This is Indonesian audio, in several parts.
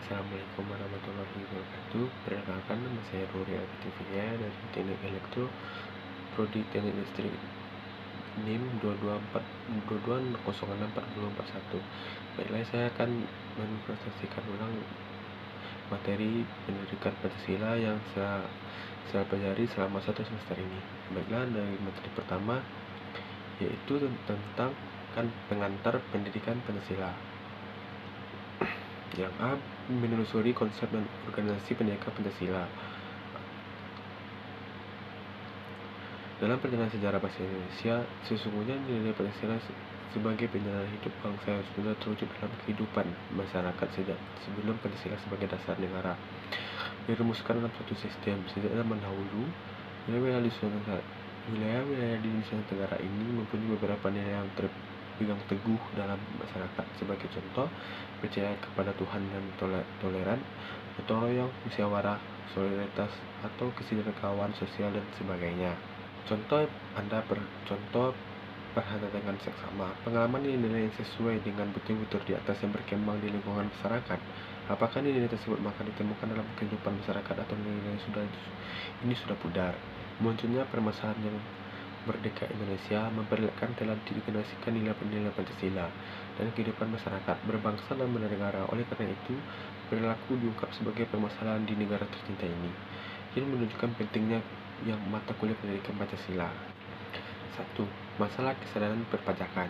Assalamualaikum warahmatullahi wabarakatuh. Perkenalkan, nama saya Ruri Alfitriya dari Teknik Elektro, Prodi Teknik Listrik, NIM 22422064041. Baiklah, saya akan mempresentasikan ulang materi pendidikan Pancasila yang saya pelajari selama 1 semester ini. Baiklah, dari materi pertama yaitu tentang pengantar pendidikan Pancasila. Yang A, menelusuri konsep dan organisasi pendidikan Pancasila. Dalam perjalanan sejarah bangsa Indonesia, sesungguhnya nilai Pancasila sebagai penjalan hidup bangsa sudah terwujud dalam kehidupan masyarakat sejak sebelum Pancasila sebagai dasar negara dirumuskan dalam suatu sistem. Sejak zaman dahulu, wilayah-wilayah di Nusa Tenggara ini mempunyai beberapa nilai yang terpegang teguh dalam masyarakat. Sebagai contoh, percaya kepada Tuhan dan toleran, gotong royong, musyawarah, solidaritas, atau kesinambungan sosial dan sebagainya. Contoh perhatian dengan seksama. Pengalaman nilai yang sesuai dengan betul-betul di atas yang berkembang di lingkungan masyarakat. Apakah nilai tersebut maka ditemukan dalam kehidupan masyarakat atau nilai ini sudah pudar? Munculnya permasalahan yang merdeka Indonesia memperlihatkan telah digenerasikan nilai-nilai Pancasila dan kehidupan masyarakat berbangsa dan bernegara. Oleh karena itu, perilaku diungkap sebagai permasalahan di negara tercinta ini. Ini menunjukkan pentingnya yang mata kuliah pendidikan Pancasila. 1. Masalah kesadaran perpajakan.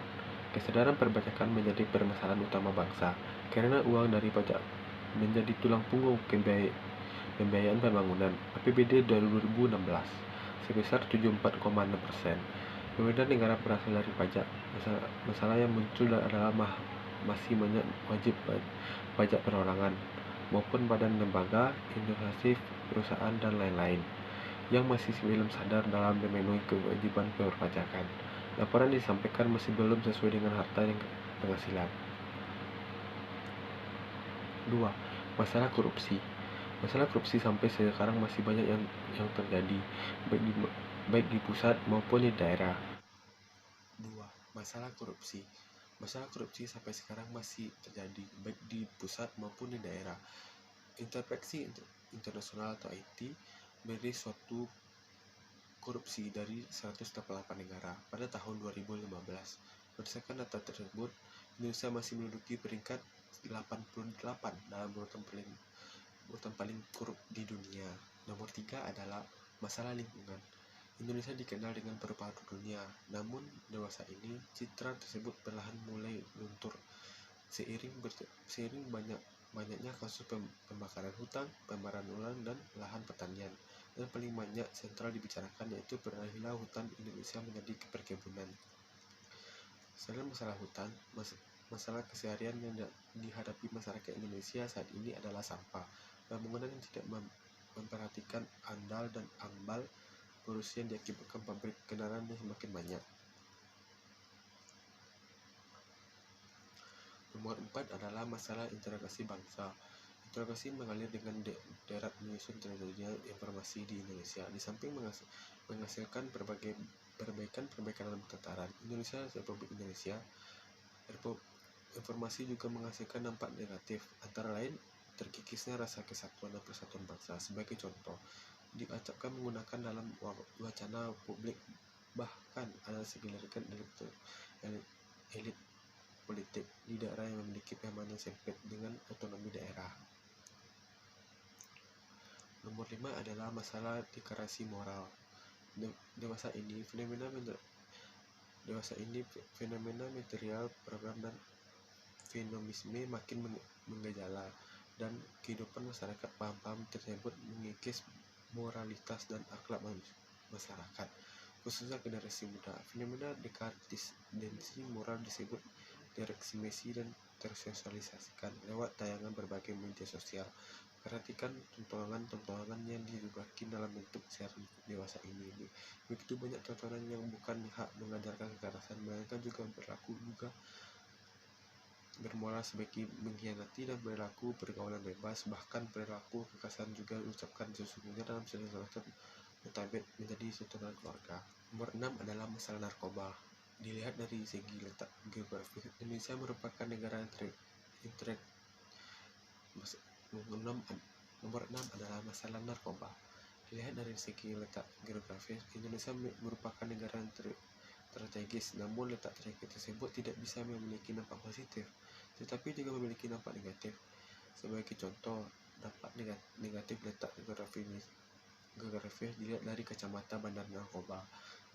Kesadaran perpajakan menjadi permasalahan utama bangsa karena uang dari pajak menjadi tulang punggung pembiayaan pembangunan APBD 2016 sebesar 74,6%. Pemerintah negara berasal dari pajak. Masalah yang muncul adalah masih banyak wajib pajak perorangan maupun badan lembaga, instansi, perusahaan, dan lain-lain yang masih belum sadar dalam memenuhi kewajiban perpajakan. Laporan disampaikan masih belum sesuai dengan harta yang penghasilan. 2. Masalah korupsi. Masalah korupsi sampai sekarang masih banyak yang terjadi, baik di pusat maupun di daerah. 2. Masalah korupsi. Masalah korupsi sampai sekarang masih terjadi, baik di pusat maupun di daerah. Intervensi internasional atau IT beri suatu korupsi dari 188 negara pada tahun 2015. Berdasarkan data tersebut, Indonesia masih menduduki peringkat 88 dalam urutan paling korup di dunia. Nomor 3 adalah masalah lingkungan. Indonesia dikenal dengan paru-paru dunia, namun dewasa ini citra tersebut perlahan mulai luntur seiring banyaknya kasus pembakaran hutan, pembaran ulang, dan lahan pertanian. Dan paling banyak sentral dibicarakan yaitu peralihan hutan Indonesia menjadi perkebunan. Selain masalah hutan, masalah keseharian yang dihadapi masyarakat Indonesia saat ini adalah sampah. Pembangunan yang tidak memperhatikan andal dan ambal polusi yang diakibatkan pabrik kendaraan yang semakin banyak. Nomor 4 adalah masalah integrasi bangsa. Integrasi mengalir dengan derat menyusun terjadinya informasi di Indonesia. Di samping menghasilkan berbagai perbaikan dalam tataran Indonesia Republik Indonesia, informasi juga menghasilkan dampak negatif, antara lain terkikisnya rasa kesatuan dan persatuan bangsa. Sebagai contoh, diacapkan menggunakan dalam wacana publik, bahkan ada segelintir elit politik di daerah yang memiliki pemahaman sempit dengan otonomi daerah. Nomor 5 adalah masalah deklarasi moral. Dewasa ini fenomena material, program, dan fenomisme makin menggejala, dan kehidupan masyarakat paham-paham tersebut mengikis moralitas dan akhlak masyarakat, khususnya generasi muda. Fenomena dekadensi moral disebut tereksimasi dan tersosialisasikan lewat tayangan berbagai media sosial. Perhatikan tontonan yang disebarkan dalam bentuk siaran dewasa ini. Begitu banyak tontonan yang bukan hak mengajarkan kekerasan, melainkan juga bermoral sebagai mengkhianati dan perilaku pergaulan bebas, bahkan perilaku kekerasan juga diucapkan sesungguhnya dalam salah notabene menjadi tuntunan keluarga. Nomor 6 adalah masalah narkoba. Dilihat dari segi letak geografis, Indonesia merupakan negara Nomor 6 adalah masalah narkoba. Dilihat dari segi letak geografis, Indonesia merupakan negara yang strategis, namun letak strategis tersebut tidak bisa memiliki dampak positif, tetapi juga memiliki dampak negatif. Sebagai contoh, dampak negatif letak geografis dilihat dari kacamata bandar narkoba.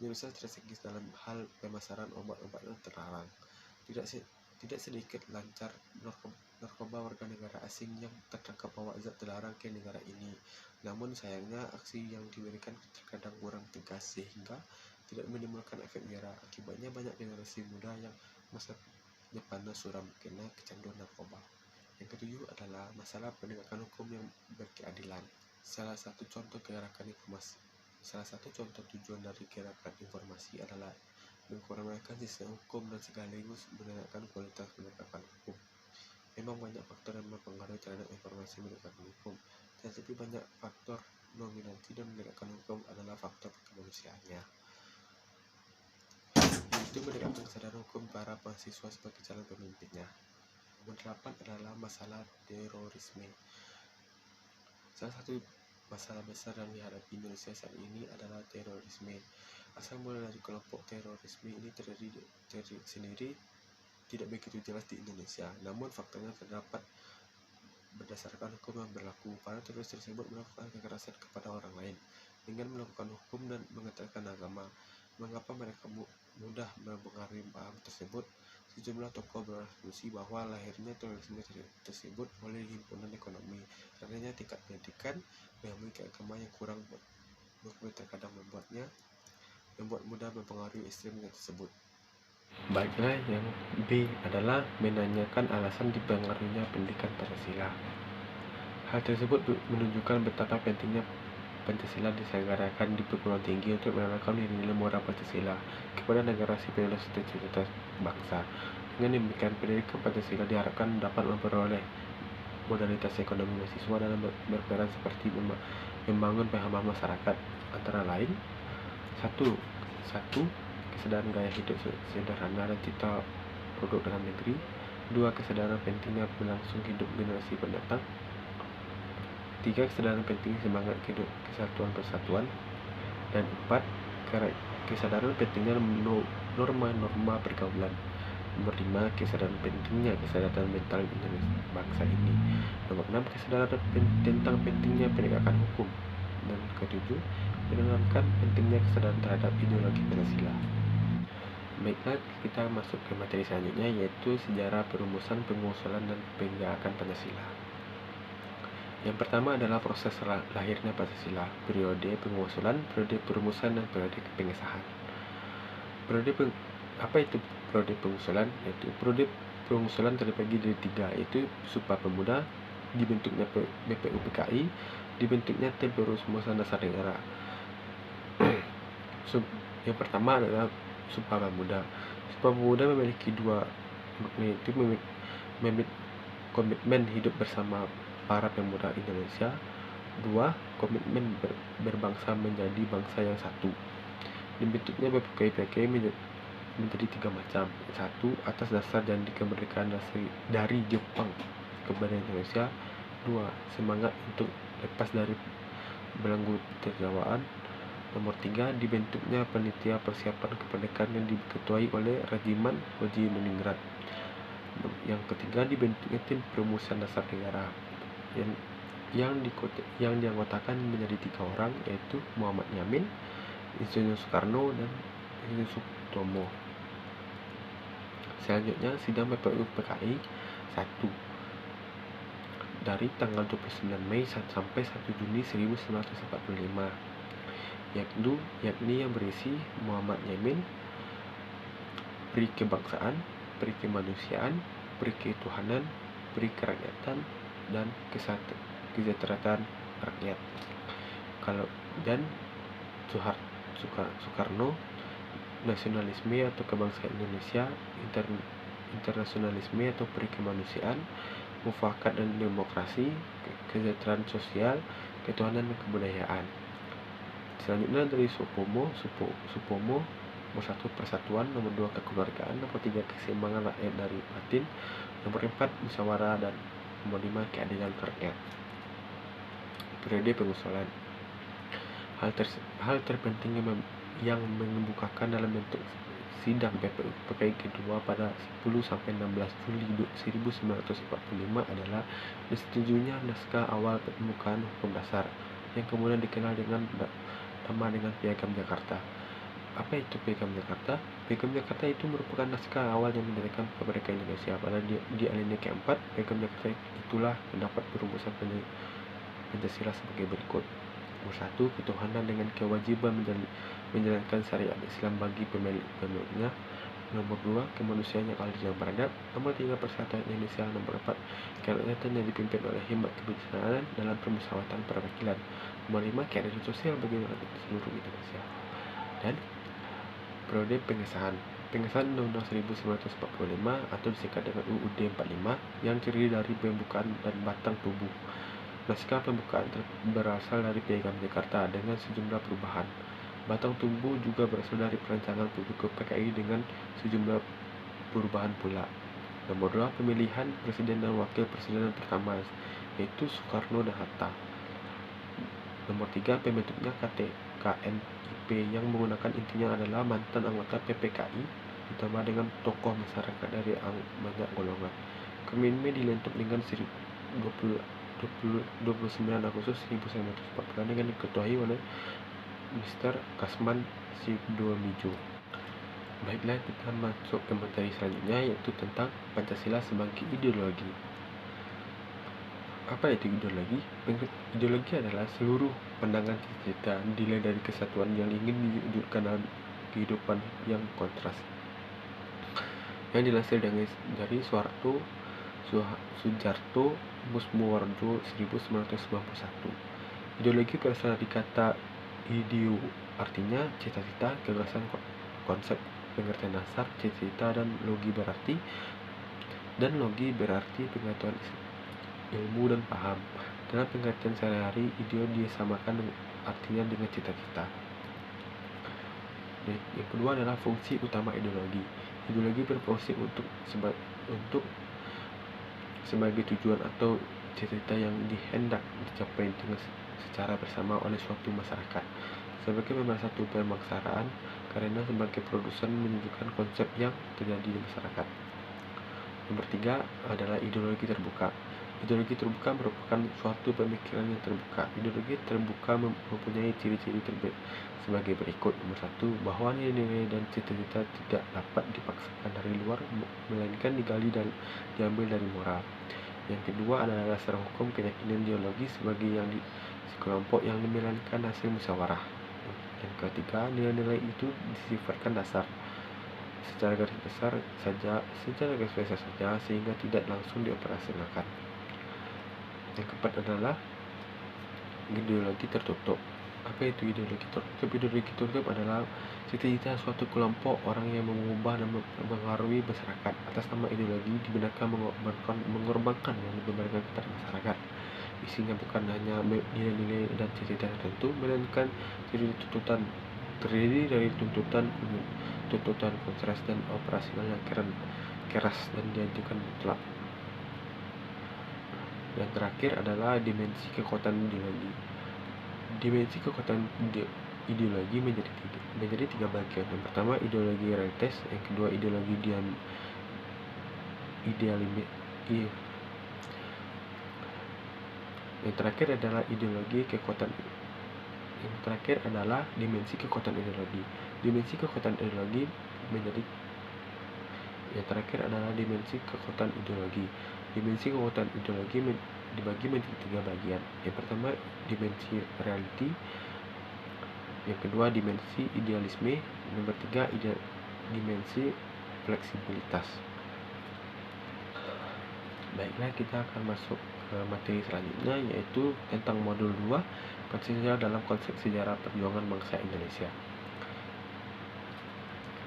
Indonesia strategis dalam hal pemasaran obat-obat yang terlarang. Tidak sedikit lancar narkoba warga negara asing yang tertangkap bawa zat terlarang ke negara ini. Namun sayangnya aksi yang diberikan terkadang kurang tegas sehingga tidak menimbulkan efek jera. Akibatnya banyak generasi muda yang masa depannya suram kena kecanduan narkoba. Yang ketujuh adalah masalah penegakan hukum yang berkeadilan. Salah satu contoh tujuan dari gerakan informasi adalah mengkoordinasikan sistem hukum dan sekaligus meningkatkan kualitas penegakan hukum. Memang banyak faktor yang mempengaruhi terhadap informasi menegakkan hukum, tetapi banyak faktor dominasi dan menegakkan hukum adalah faktor kemanusiaannya, yaitu menegakkan kesadaran hukum para mahasiswa sebagai calon pemimpinnya. Nomor 8 adalah masalah terorisme. Salah satu masalah besar yang dihadapi Indonesia saat ini adalah terorisme. Asal mula dari kelompok terorisme ini terdiri sendiri tidak begitu jelas di Indonesia, namun faktanya terdapat berdasarkan hukum yang berlaku. Para teroris tersebut melakukan kekerasan kepada orang lain dengan melakukan hukum dan mengatakan agama. Mengapa mereka mudah mempengaruhi paham tersebut? Sejumlah tokoh berasumsi bahwa lahirnya terorisme tersebut oleh himpunan ekonomi. Karenanya tingkat pendidikan memiliki agama yang kurang terkadang membuat mudah mempengaruhi ekstremisme tersebut. Baiklah, yang B adalah menanyakan alasan dipengaruhinya pendidikan Pancasila. Hal tersebut menunjukkan betapa pentingnya Pancasila diselenggarakan di perguruan tinggi untuk menanamkan nilai-nilai moral Pancasila kepada generasi penerus cita-cita bangsa. Dengan demikian, pendidikan Pancasila diharapkan dapat memperoleh modalitas ekonomi mahasiswa dalam berperan seperti membangun pemahaman masyarakat, antara lain: 1. Kesadaran gaya hidup sederhana dan cita produk dalam negeri. 2. Kesadaran pentingnya berlangsung hidup generasi pendatang. 3. Kesadaran penting semangat kesatuan persatuan. Dan 4. Kesadaran pentingnya norma-norma pergaulan. Nomor 5. Kesadaran pentingnya kesadaran mental Indonesia bangsa ini. Nomor 6. Kesadaran tentang pentingnya penegakan hukum. Dan ke-7. Menanamkan pentingnya kesadaran terhadap ideologi Pancasila. Baiklah, kita masuk ke materi selanjutnya, yaitu sejarah perumusan, pengusulan, dan penjagaan Pancasila. Yang pertama adalah proses lahirnya Pancasila, periode pengusulan, periode perumusan, dan periode pengesahan. Apa itu periode pengusulan? Yaitu periode pengusulan terbagi dari 3, yaitu Sumpah Pemuda, dibentuknya BPU PKI, dibentuknya Tim Perumusan Dasar Negara. Yang pertama adalah Sumpah Pemuda. Sumpah Pemuda memiliki 2, yaitu komitmen hidup bersama para pemuda Indonesia. 2. Komitmen berbangsa menjadi bangsa yang satu. Dibentuknya BPUPKI menjadi 3 macam. 1. Atas dasar janji kemerdekaan dari Jepang kepada Indonesia. 2. Semangat untuk lepas dari belenggu terjawaan. Nomor 3. Dibentuknya panitia persiapan kemerdekaan yang diketuai oleh Regimen Hoji Leningrad. Yang ketiga, dibentuknya Tim Perumusan Dasar Negara yang dianggotakan menjadi 3 orang, yaitu Muhammad Yamin, Insinyur Soekarno, dan Insinyur Sutomo. Selanjutnya, sidang BPU PKI 1 dari tanggal 29 Mei sampai 1 Juni 1945, yakni yang berisi Muhammad Yamin, peri kebangsaan, peri kemanusiaan, peri ketuhanan, peri kerakyatan, dan kesejahteraan rakyat. Dan Soekarno, nasionalisme atau kebangsaan Indonesia, internasionalisme atau peri kemanusiaan, mufakat dan demokrasi, kesejahteraan sosial, ketuhanan dan kebudayaan. Selanjutnya dari Supomo, nomor 1 persatuan, nomor 2 kekeluargaan, nomor 3 keseimbangan rakyat dari batin, nomor 4 musyawarah dan Nomor 5. Keadilan rakyat. Periode pengusulan. Hal terpenting yang mengemukakan dalam bentuk sidang PKI kedua pada 10-16 Juli 1945 adalah disetujunya naskah awal pembukaan hukum dasar yang kemudian dikenal dengan nama dengan Piagam Jakarta. Apa itu Piagam Jakarta? Piagam Jakarta itu merupakan naskah awal yang mendirikan kemerdekaan Indonesia. Pada di alinea keempat, Piagam Jakarta itulah mendapat perumusan Pancasila sebagai berikut. Nomor 1. Ketuhanan dengan kewajiban menjalankan syariat Islam bagi pemiliknya. Nomor 2. Kemanusiaan yang adil dan beradab. Nomor 3. Persatuan Indonesia. Nomor 4. Kerakyatan yang dipimpin oleh hikmat kebijaksanaan dalam permusyawaratan perwakilan. Nomor 5. Keadilan sosial bagi rakyat seluruh Indonesia. Dan periode pengesahan Undang-Undang 1945 atau disingkat dengan UUD 45 yang terdiri dari pembukaan dan batang tubuh. Naskah pembukaan berasal dari Piagam Jakarta dengan sejumlah perubahan. Batang tubuh juga berasal dari perancangan PKI dengan sejumlah perubahan pula. Nomor 2. Pemilihan Presiden dan Wakil Presiden pertama, yaitu Soekarno dan Hatta. Nomor 3. Pembentuknya KNIP yang menggunakan intinya adalah mantan anggota PPKI ditambah dengan tokoh masyarakat dari banyak golongan. KNIP dibentuk dengan 29 Agustus 1940 dengan diketuai oleh Mr. Kasman Sidomijo. Baiklah, kita masuk ke materi selanjutnya, yaitu tentang Pancasila sebagai ideologi. Apa itu ideologi? Ideologi adalah seluruh pandangan cita-cita nilai dari kesatuan yang ingin diwujudkan dalam kehidupan yang kontras, yang dilansir dari Sujarto Musmowarjo 1991. Ideologi berasal dari kata ideo, artinya cita-cita, gagasan, konsep, pengertian dasar, cita-cita, dan logi berarti pengetahuan, ilmu, dan paham. Dalam pengertian sehari-hari, ideo disamakan artinya dengan cita-cita. Yang kedua adalah fungsi utama ideologi. Ideologi berfungsi untuk sebagai tujuan atau cita-cita yang dihendak dicapai dengan secara bersama oleh suatu masyarakat, sebagai pemersatu pemaksaraan, karena sebagai produsen menunjukkan konsep yang terjadi di masyarakat. Nomor 3 adalah ideologi terbuka. Ideologi terbuka merupakan suatu pemikiran yang terbuka. Ideologi terbuka mempunyai ciri-ciri sebagai berikut. Nomor 1, bahwa nilai-nilai dan cita-cita tidak dapat dipaksakan dari luar, melainkan digali dan diambil dari moral. Yang kedua adalah dasar hukum keyakinan ideologi sebagai yang sekelompok yang melainkan hasil musyawarah. Yang ketiga, nilai-nilai itu disifatkan dasar secara garis besar saja sehingga tidak langsung dioperasionalkan. Yang keempat adalah ideologi tertutup. Apa itu ideologi tertutup? Ideologi tertutup adalah cita-cita suatu kelompok orang yang mengubah dan mempengaruhi masyarakat. Atas nama ideologi dibenarkan mengorbankan yang dibenarkan kepada masyarakat. Isinya bukan hanya nilai-nilai dan cita-cita tertentu, melainkan terdiri dari tuntutan kontras dan operasional yang keras dan diajukan mutlak. Yang terakhir adalah dimensi kekuatan ideologi. Dimensi kekuatan ideologi menjadi tiga bagian. Yang pertama, ideologi realitas. Yang kedua, ideologi yang terakhir adalah dimensi kekuatan ideologi. Dimensi kekuatan ideologi dibagi menjadi tiga bagian. Yang pertama, dimensi reality. Yang kedua, dimensi idealisme. Nomor 3, dimensi fleksibilitas. Baiklah, kita akan masuk ke materi selanjutnya, yaitu tentang modul 2, Pancasila dalam konsep sejarah perjuangan bangsa Indonesia.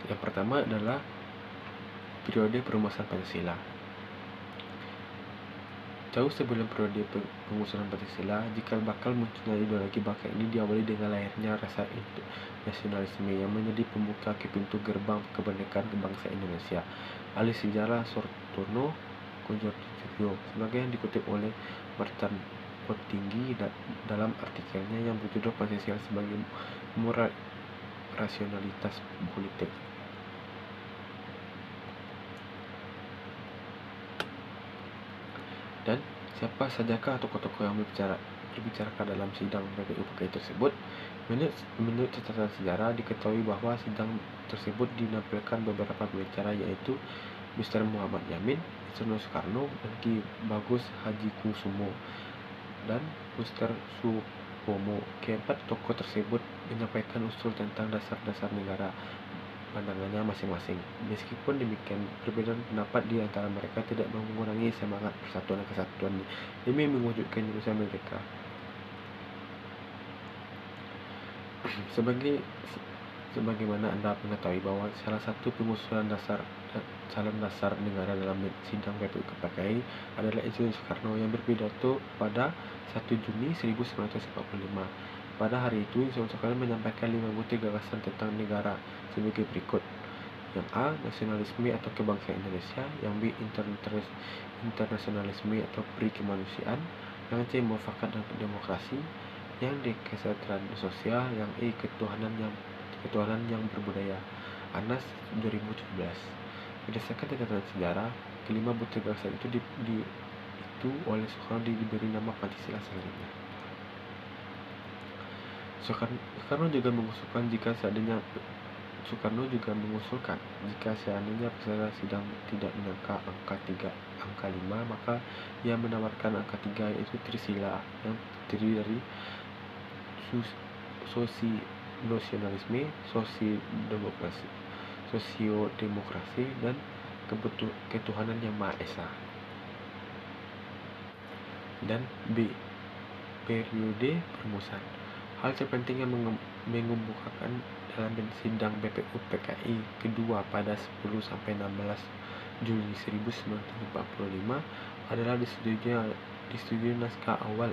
Yang pertama adalah periode perumusan Pancasila. Jauh sebelum periode pengusulan Pancasila, jika bakal munculnya ideologi bangsa ini diawali dengan lahirnya rasa nasionalisme yang menjadi pembuka pintu gerbang kemerdekaan bangsa Indonesia. Ahli sejarah Sortono Konjortijo Nasution, sebagai yang dikutip oleh Martin Potinggi dalam artikelnya yang berjudul Pancasila sebagai Moral Rasionalitas Politik. Dan siapa sajakah tokoh-tokoh yang berbicarakan dalam sidang PPUPKI tersebut? Menurut catatan sejarah, diketahui bahwa sidang tersebut dinampilkan beberapa pembicara, yaitu Mr. Muhammad Yamin, Isrono Soekarno, dan Ki Bagus Hadjikusumo, dan Mr. Supomo. Keempat tokoh tersebut menyampaikan usul tentang dasar-dasar negara pandangannya masing-masing. Meskipun demikian, perbedaan pendapat di antara mereka tidak mengurangi semangat persatuan dan kesatuan demi mewujudkan Indonesia merdeka. Sebagaimana Anda mengetahui bahwa salah satu pengusulan calon dasar negara dalam sidang PPUPKI adalah Insinyur Soekarno yang berpidato pada 1 Juni 1945. Pada hari itu, Insinyur Soekarno menyampaikan 5 butir gagasan tentang negara sebagai berikut. Yang A. Nasionalisme atau kebangsaan Indonesia. Yang B. Internasionalisme atau peri kemanusiaan. Yang C. Mufakat dan demokrasi. Yang D. Kesejahteraan sosial. Yang E. Ketuhanan yang berbudaya. Anas 2017. Berdasarkan catatan sejarah, kelima butir gagasan itu oleh Soekarno diberi nama Pancasila selanjutnya. Soekarno juga mengusulkan jika seandainya peserta sidang tidak menyangka angka 5, maka ia menawarkan angka 3, yaitu Trisila, yang terdiri dari nasionalisme, sosiodemokrasi, dan ketuhanan yang Maha Esa. Dan B. Periode perumusan. Hal terpenting yang mengemukakan dalam sidang PPUPKI kedua pada 10-16 Juli 1945 adalah disetujui naskah awal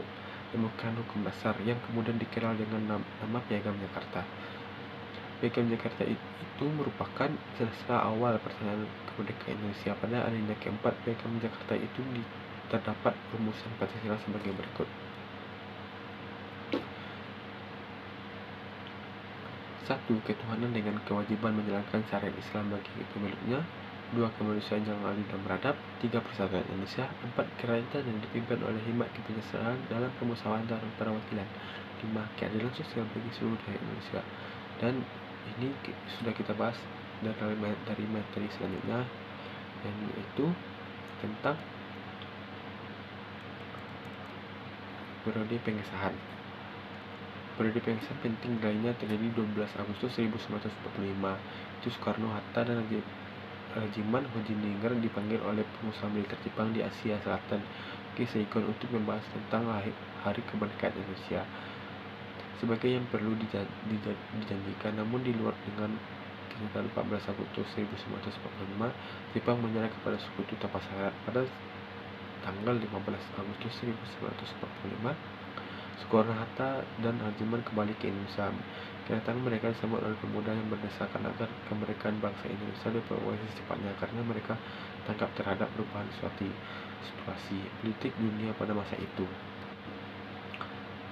Pembukaan Hukum Dasar yang kemudian dikenal dengan nama Piagam Jakarta. Piagam Jakarta itu merupakan naskah awal pertahanan kemerdekaan Indonesia. Pada alinea keempat Piagam Jakarta itu terdapat rumusan Pancasila sebagai berikut. 1. Ketuhanan dengan kewajiban menjalankan syariat Islam bagi pemeluknya. 2. Kemanusiaan yang adil dan beradab. 3. Persatuan Indonesia. 4. Kerajaan yang dipimpin oleh hikmat kebijaksanaan dalam permusyawaratan dan perwakilan. 5. Keadilan sosial bagi seluruh rakyat Indonesia. Dan ini sudah kita bahas dari materi selanjutnya, yaitu tentang periode pengesahan. Periode pengesahan penting lainnya terjadi 12 Agustus 1945. Itu Soekarno-Hatta dan Rajiman Hojininger dipanggil oleh pengusaha militer Jepang di Asia Selatan ke Saigon untuk membahas tentang Hari Kemerdekaan Indonesia sebagai yang perlu dijanjikan. Namun di luar dengan tanggal 14 Agustus 1945, Jepang menyerah kepada sekutu tanpa syarat. Pada tanggal 15 Agustus 1945, Soekarno-Hatta dan Rajiman kembali ke Indonesia. Kedatangan mereka disambut oleh pemuda yang berdesakan agar kemerdekaan bangsa Indonesia diperoleh secepatnya karena mereka tangkap terhadap perubahan situasi politik dunia pada masa itu.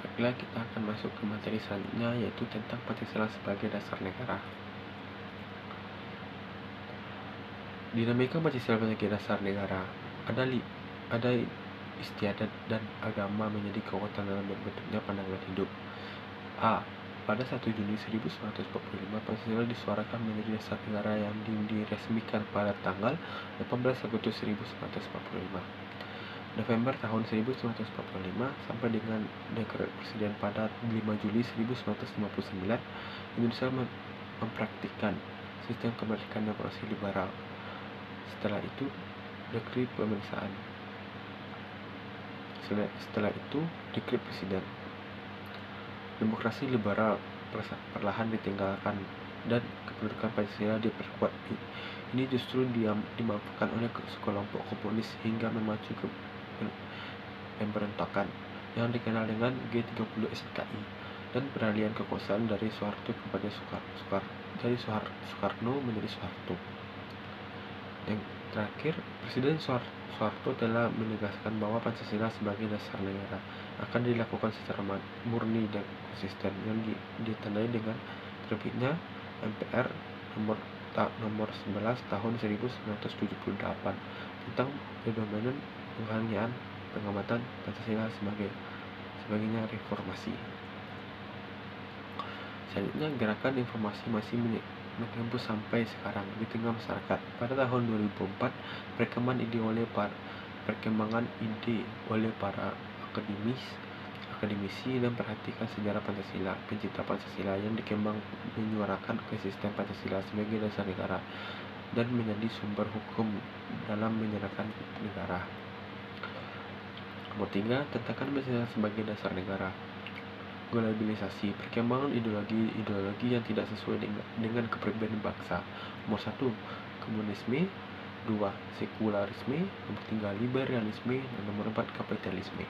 Baiklah, kita akan masuk ke materi selanjutnya, yaitu tentang Pancasila sebagai dasar negara. Dinamika Pancasila sebagai dasar negara. Ada istiadat dan agama menjadi kekuatan dalam bentuknya pandangan hidup. A. Pada 1 Juni 1945, Pancasila disuarakan menjadi dasar negara yang diresmikan pada tanggal 18 Agustus 1945. November tahun 1945 sampai dengan dekret presiden pada 5 Juli 1959, Indonesia mempraktikkan sistem kemerdekaan demokrasi liberal. Setelah itu, dekret pemeriksaan. Setelah itu, dekret presiden. Demokrasi liberal perlahan ditinggalkan dan kedudukan Pancasila diperkuat. Ini justru dimanfaatkan oleh sekelompok komunis hingga memacu ke pemberontakan yang dikenal dengan G30 SKI dan peralihan kekuasaan dari Soeharto kepada Soekarno menjadi Soeharto. Terakhir, Presiden Soeharto telah menegaskan bahwa Pancasila sebagai dasar negara akan dilakukan secara murni dan konsisten, yang ditandai dengan terbitnya MPR nomor 11 tahun 1978 tentang pedoman penghanian pengamatan Pancasila sebagainya reformasi. Selanjutnya, gerakan informasi masih menembus sampai sekarang di tengah masyarakat. Pada tahun 2004, perkembangan ide oleh para akademisi dan perhatikan sejarah Pancasila, pencinta Pancasila yang menyuarakan ekosistem Pancasila sebagai dasar negara dan menjadi sumber hukum dalam menjalankan negara. Nomor 3, tentangkan Pancasila sebagai dasar negara. Globalisasi, perkembangan ideologi yang tidak sesuai dengan kepribadian bangsa. Nomor 1, komunisme. 2, sekularisme. Nomor 3, liberalisme. Dan nomor 4, kapitalisme.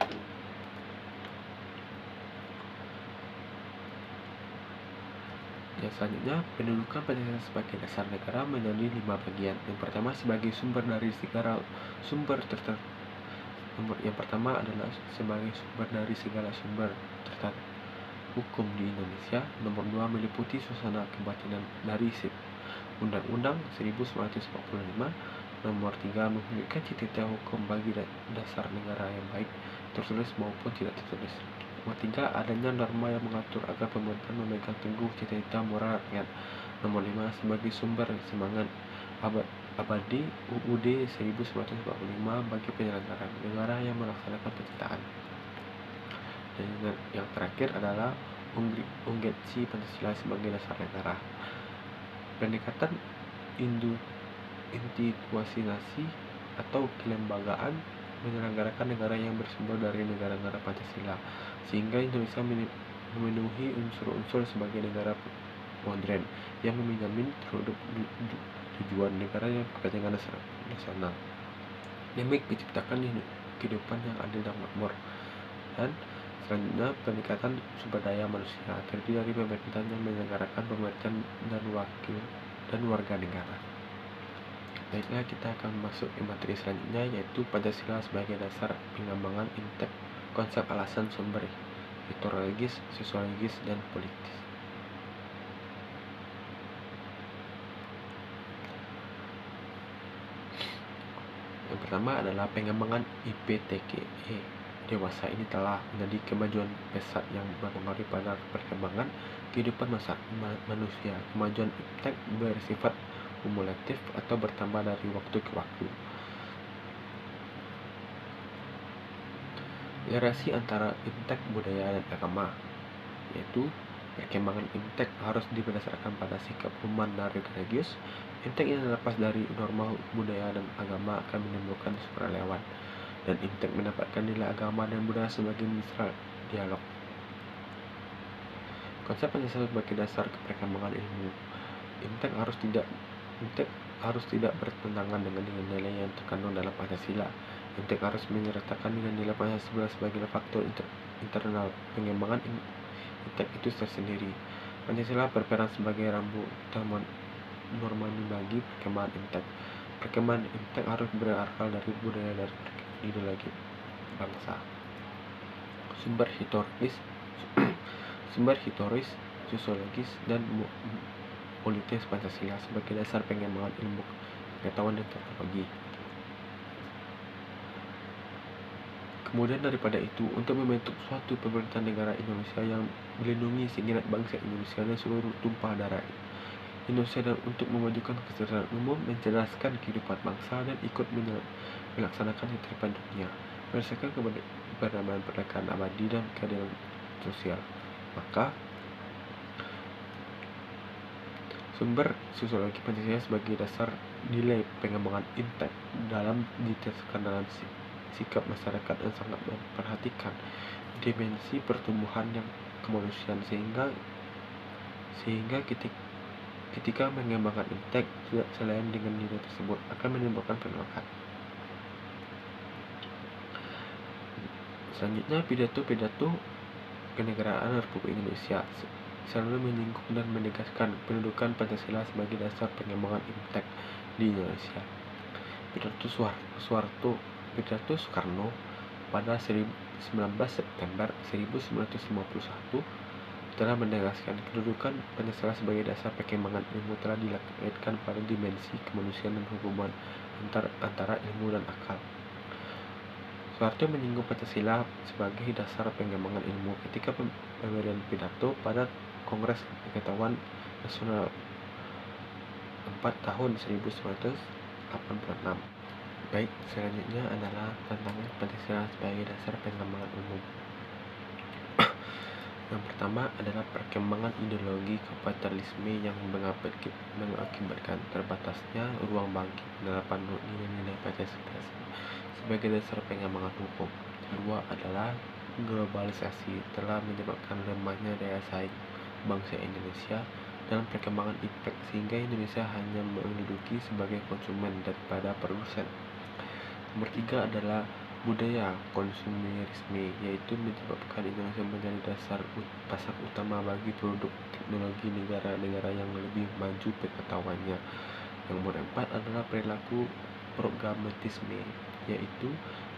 Yang selanjutnya, pendudukan Pancasila sebagai dasar negara menjadi 5 bagian. Yang pertama, sebagai sumber dari segala sumber yang pertama adalah sebagai sumber dari segala sumber tertentu hukum di Indonesia. Nomor 2, meliputi suasana kebatinan dari Undang-Undang 1945. Nomor 3, mewujudkan cita-cita hukum bagi dasar negara yang baik tertulis maupun tidak tertulis. Nomor 3, adanya norma yang mengatur agar pemerintah memegang teguh cita-cita moral rakyat. Nomor 5, sebagai sumber semangat abadi UUD 1945 bagi penyelenggaraan negara yang melaksanakan penciptaan. Dan yang terakhir adalah urgensi Pancasila sebagai dasar negara. Pendekatan institusionalisasi atau kelembagaan menyelenggarakan negara yang bersumber dari negara-negara Pancasila, sehingga Indonesia memenuhi unsur-unsur sebagai negara modern yang menjamin tujuan negara yang kepentingan nasional demi menciptakan kehidupan yang adil dan makmur. Dan selanjutnya, peningkatan sumber daya manusia terdiri dari pemerintahan yang menyelenggarakan pemerintahan dan warga negara. Baiklah, kita akan masuk ke materi selanjutnya, yaitu Pancasila sebagai dasar pengembangan konsep alasan sumber historiologis, sosiologis, dan politis. Yang pertama adalah pengembangan IPTKE. Dewasa ini telah menjadi kemajuan pesat yang berpengaruh pada perkembangan kehidupan manusia. Kemajuan iptek bersifat kumulatif atau bertambah dari waktu ke waktu. Relasi antara iptek budaya dan agama, yaitu perkembangan iptek harus didasarkan pada sikap human dan religius. Iptek yang lepas dari norma budaya dan agama akan menimbulkan sukarelawan, dan iptek mendapatkan nilai agama dan budaya sebagai mitra dialog. Konsep Pancasila sebagai dasar perkembangan ilmu. Iptek harus tidak bertentangan dengan nilai-nilai yang terkandung dalam Pancasila. Iptek harus menyertakan nilai-nilai Pancasila sebagai faktor internal pengembangan iptek itu tersendiri. Pancasila berperan sebagai rambu utama normani bagi perkembangan iptek. Perkembangan iptek harus berakar dari budaya dan ideologi bangsa. Sumber historis, sosiologis, dan politis Pancasila sebagai dasar pengembangan ilmu pengetahuan dan teknologi. Kemudian daripada itu, untuk membentuk suatu pemerintahan negara Indonesia yang melindungi segenap bangsa Indonesia dan seluruh tumpah darah Indonesia, dan untuk memajukan kesejahteraan umum, mencerdaskan kehidupan bangsa, dan ikut melaksanakan ketertiban dunia berdasarkan keberagaman peradaban abadi dan keadilan sosial. Maka sumber sosiologi Pancasila sebagai dasar nilai pengembangan iptek dalam diterapkan dalam sikap masyarakat yang sangat memperhatikan dimensi pertumbuhan yang kemanusiaan, sehingga ketika mengembangkan iptek tidak selain dengan nilai tersebut akan menimbulkan penolakan. Selanjutnya, pidato kenegaraan Republik Indonesia selalu menyinggung dan menegaskan pendudukan Pancasila sebagai dasar pengembangan iptek di Indonesia. Pidato Soekarno pada 19 September 1951 telah menegaskan kedudukan Pancasila sebagai dasar perkembangan ilmu telah dikaitkan pada dimensi kemanusiaan dan hubungan antara ilmu dan akal. Soeharto menyinggung Pancasila sebagai dasar pengembangan ilmu ketika pemberian pidato pada Kongres Pengetahuan Nasional 4 tahun 1986. Baik, selanjutnya adalah tentang Pancasila sebagai dasar pengembangan umum. Yang pertama adalah perkembangan ideologi kapitalisme yang mengakibatkan terbatasnya ruang bagi penerapan nilai-nilai Pancasila sebagai dasar pengembangan hukum. Kedua adalah globalisasi telah menyebabkan lemahnya daya saing bangsa Indonesia dalam perkembangan iptek sehingga Indonesia hanya menduduki sebagai konsumen daripada produsen. Nomor 3 adalah budaya konsumerisme, yaitu menyebabkan Indonesia menjadi pasar utama bagi produk teknologi negara-negara yang lebih maju pengetahuannya. Yang nomor 4 adalah perilaku pragmatisme, yaitu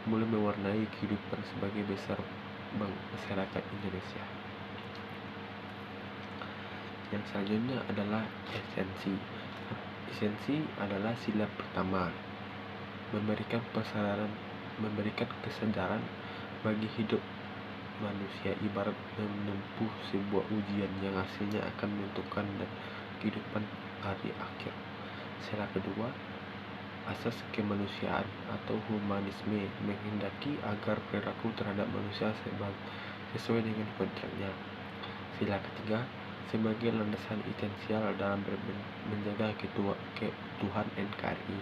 mulai mewarnai kehidupan sebagai besar masyarakat Indonesia. Yang selanjutnya adalah esensi. Esensi adalah sila pertama, memberikan kesadaran bagi hidup manusia ibarat menempuh sebuah ujian yang hasilnya akan menentukan dan kehidupan hari akhir. Sila kedua, asas kemanusiaan atau humanisme menghendaki agar perilaku terhadap manusia sesuai dengan kodratnya. Sila ketiga, sebagai landasan esensial dalam menjaga keutuhan NKRI.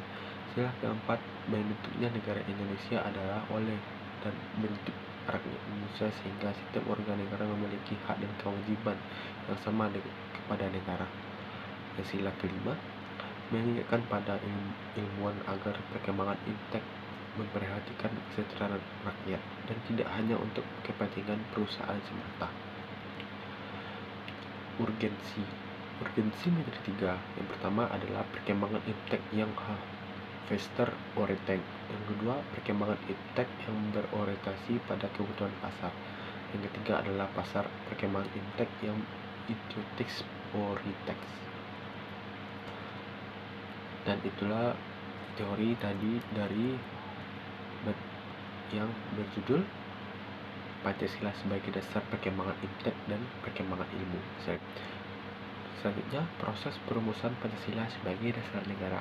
Sila keempat, bentuknya negara Indonesia adalah oleh dan bentuk rakyat Indonesia sehingga setiap warga negara memiliki hak dan kewajiban yang sama kepada negara. Dan sila kelima, mengingatkan pada ilmuwan agar perkembangan iptek memperhatikan kesejahteraan rakyat dan tidak hanya untuk kepentingan perusahaan semata. Urgensi menjadi tiga. Yang pertama adalah perkembangan iptek yang investor oriented. Yang kedua, perkembangan iptek yang berorientasi pada kebutuhan pasar. Yang ketiga adalah perkembangan iptek yang idiotics oriented. Dan itulah teori tadi dari yang berjudul Pancasila sebagai dasar perkembangan iptek dan perkembangan ilmu. Selanjutnya, proses perumusan Pancasila sebagai dasar negara.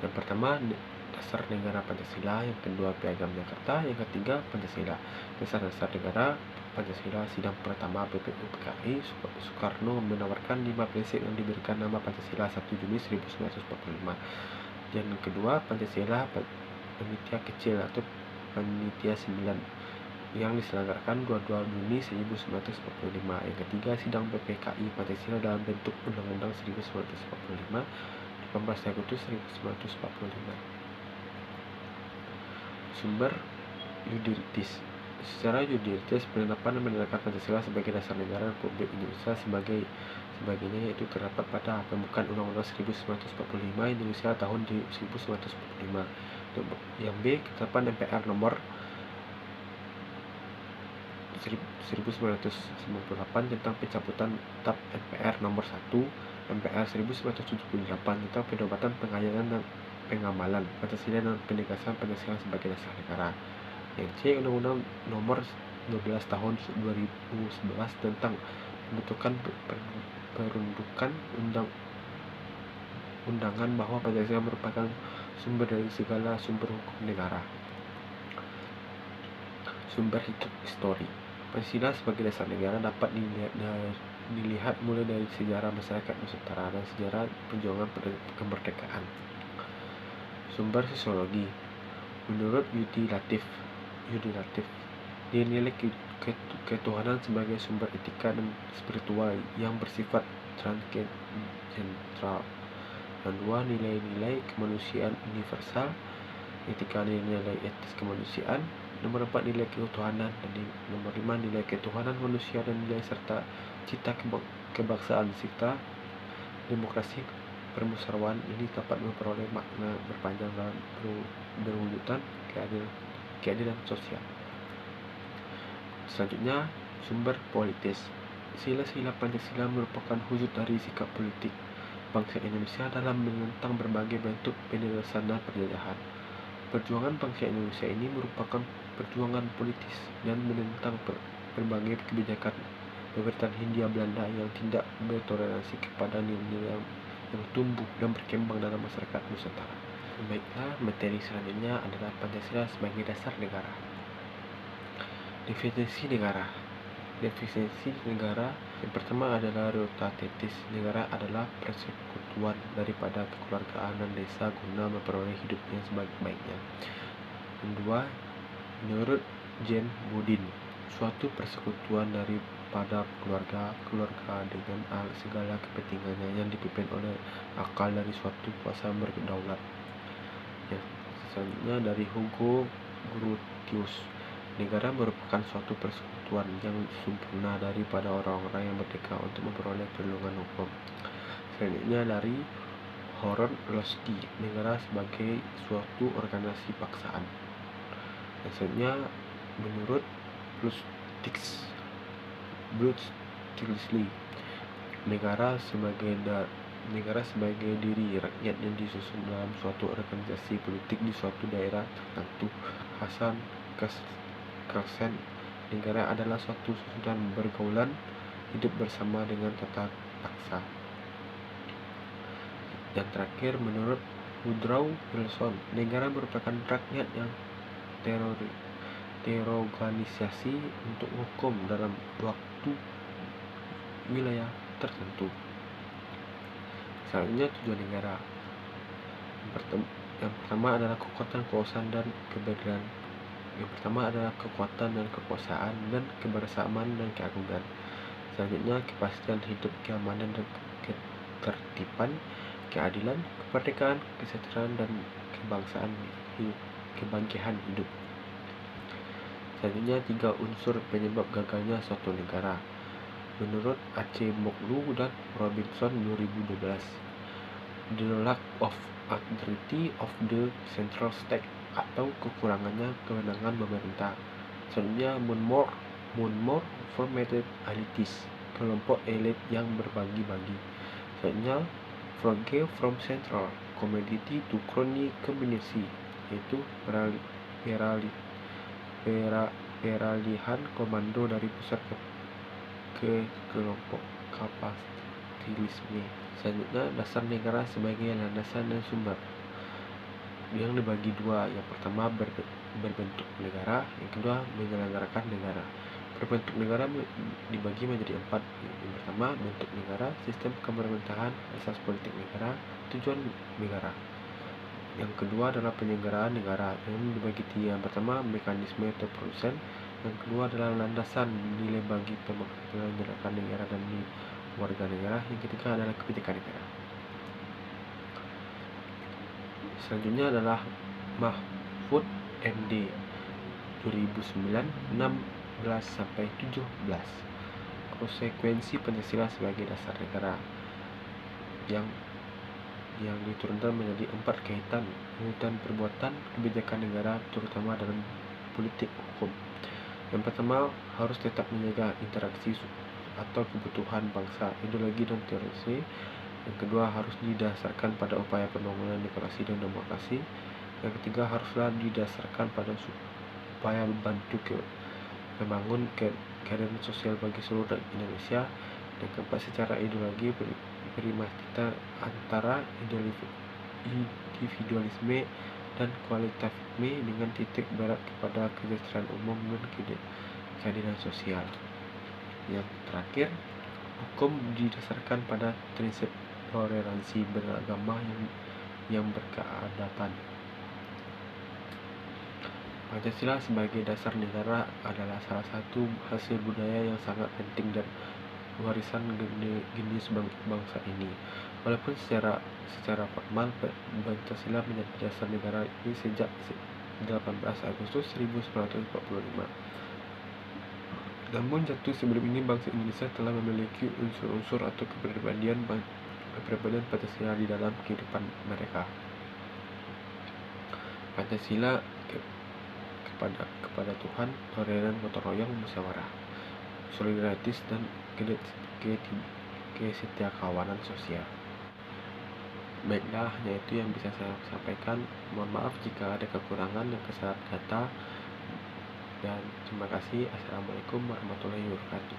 Yang pertama, dasar negara Pancasila. Yang kedua, Piagam Jakarta. Yang ketiga, Pancasila. Dasar-dasar negara Pancasila. Sidang pertama PPUPKI. Soekarno menawarkan 5 prinsip yang diberikan nama Pancasila 1 Juni 1945. Yang kedua, Pancasila Panitia Kecil atau Panitia 9 yang diselenggarakan 22 Juni 1945. Yang ketiga, sidang PPKI Pancasila dalam bentuk Undang-Undang 1945 18 Agustus 1945. Sumber Yudhitis. Secara Yudhitis, penetapan menetapkan Pancasila sebagai dasar negara Republik Indonesia sebagainya yaitu terdapat pada pembukaan Undang-Undang 1945 Indonesia tahun 1945. Yang B, ketetapan MPR nomor 1998 tentang pencabutan Tetap MPR nomor 1 MPR 1978 tentang penobatan pengayaan dan pengamalan Pancasila dan penegasan Pancasila sebagai dasar negara. Yang C, Undang-Undang nomor 12 tahun 2011 tentang pembentukan peruntukan undangan bahwa Pancasila merupakan sumber dari segala sumber hukum negara. Sumber histori. Pancasila sebagai dasar negara dapat dilihat mulai dari sejarah masyarakat Nusantara dan sejarah perjuangan kemerdekaan. Sumber sosiologi. Menurut Yudi Latif, dinilai ketuhanan sebagai sumber etika dan spiritual yang bersifat transcendental. Dan dua, nilai-nilai kemanusiaan universal. Etika, nilai etis kemanusiaan. Nomor 4, nilai ketuhanan. Dan nomor 5, nilai ketuhanan manusia dan nilai serta cita kebangsaan serta demokrasi permusyawaratan ini dapat memperoleh makna berpanjang dalam berwujudkan keadilan sosial. Selanjutnya, sumber politis. Sila-sila Pancasila merupakan wujud dari sikap politik bangsa Indonesia dalam menentang berbagai bentuk penindasan dan penjajahan. Perjuangan bangsa Indonesia ini merupakan perjuangan politis dan menentang berbagai kebijakan pemerintahan Hindia Belanda yang tidak bertoleransi kepada nilai-nilai yang tumbuh dan berkembang dalam masyarakat Nusantara. Baiklah, materi selanjutnya adalah Pancasila sebagai dasar negara. Definisi negara. Definisi negara yang pertama adalah rotatetis. Negara adalah persekutuan daripada kekeluargaan dan desa guna memperoleh hidup yang sebaik-baiknya. Yang kedua, menurut Jane Budin, suatu persekutuan daripada keluarga dengan segala kepentingannya yang dipimpin oleh akal dari suatu kuasa berdaulat. Ya, selanjutnya dari Hugo Grotius, negara merupakan suatu persekutuan yang sempurna daripada orang-orang yang merdeka untuk memperoleh perlindungan hukum. Selanjutnya dari Horon Losky, negara sebagai suatu organisasi paksaan. Selanjutnya menurut Bluetooth, negara sebagai diri rakyat yang disusun dalam suatu organisasi politik di suatu daerah tertentu. Hasan Karsen, negara adalah suatu susunan bergaulan hidup bersama dengan tata paksa. Yang terakhir menurut Woodrow Wilson, negara merupakan rakyat yang terorganisasi untuk hukum dalam waktu wilayah tertentu. Selanjutnya tujuan negara. Yang pertama adalah kekuatan dan keberagaman. Yang pertama adalah kekuatan dan kekuasaan dan kebersamaan dan keagungan. Selanjutnya kepastian hidup, keamanan dan ketertiban, keadilan, kemerdekaan, kesejahteraan dan kebahagiaan hidup. Selanjutnya 3 unsur penyebab gagalnya suatu negara. Menurut Acemoglu dan Robinson 2012, the lack of authority of the central state atau kekurangannya kewenangan pemerintah. Selanjutnya Moonmore formatted elites, kelompok elit yang berbagi-bagi. Selanjutnya Frage from central commodity to chronic community, yaitu peralihan komando dari pusat ke kelompok kapitalisme. Selanjutnya dasar negara sebagai landasan dan sumber yang dibagi dua. Yang pertama berbentuk negara, yang kedua menyelenggarakan negara. Berbentuk negara dibagi menjadi 4. Yang pertama bentuk negara, sistem pemerintahan, asas politik negara, tujuan negara. Yang kedua adalah penyelenggaraan negara yang dibagi 3. Yang pertama mekanisme atau produsen, yang kedua adalah landasan nilai bagi penyelenggaraan negara dan warga negara, yang ketiga adalah kebijakan negara. Selanjutnya adalah Mahfud MD 2009 16-17, konsekuensi Pancasila sebagai dasar negara, yang diturunkan menjadi 4 kaitan perbuatan kebijakan negara terutama dalam politik hukum. Yang pertama, harus tetap menjaga interaksi atau kebutuhan bangsa, ideologi dan terorisme. Yang kedua, harus didasarkan pada upaya pembangunan demokrasi dan demokrasi. Yang ketiga, haruslah didasarkan pada upaya membantu membangun keadilan sosial bagi seluruh Indonesia. Dan keempat, secara ideologi kita antara individualisme dan kualitatifme dengan titik berat kepada kesejahteraan umum dan keadilan sosial. Yang terakhir, hukum didasarkan pada prinsip toleransi beragama yang berkeadaban. Pancasila sebagai dasar negara adalah salah satu hasil budaya yang sangat penting dan warisan genis bangsa ini. Walaupun secara formal Pancasila menjadi dasar negara ini sejak 18 Agustus 1945. Namun jatuh sebelum ini bangsa Indonesia telah memiliki unsur-unsur atau kepribadian Pancasila di dalam kehidupan mereka. Pancasila kepada Tuhan, toleran, gotong royong, musyawarah, solidaritas dan kesetiakawanan sosial. Baiklah, hanya itu yang bisa saya sampaikan. Mohon maaf jika ada kekurangan dan kesalahan kata. Dan terima kasih. Assalamualaikum warahmatullahi wabarakatuh.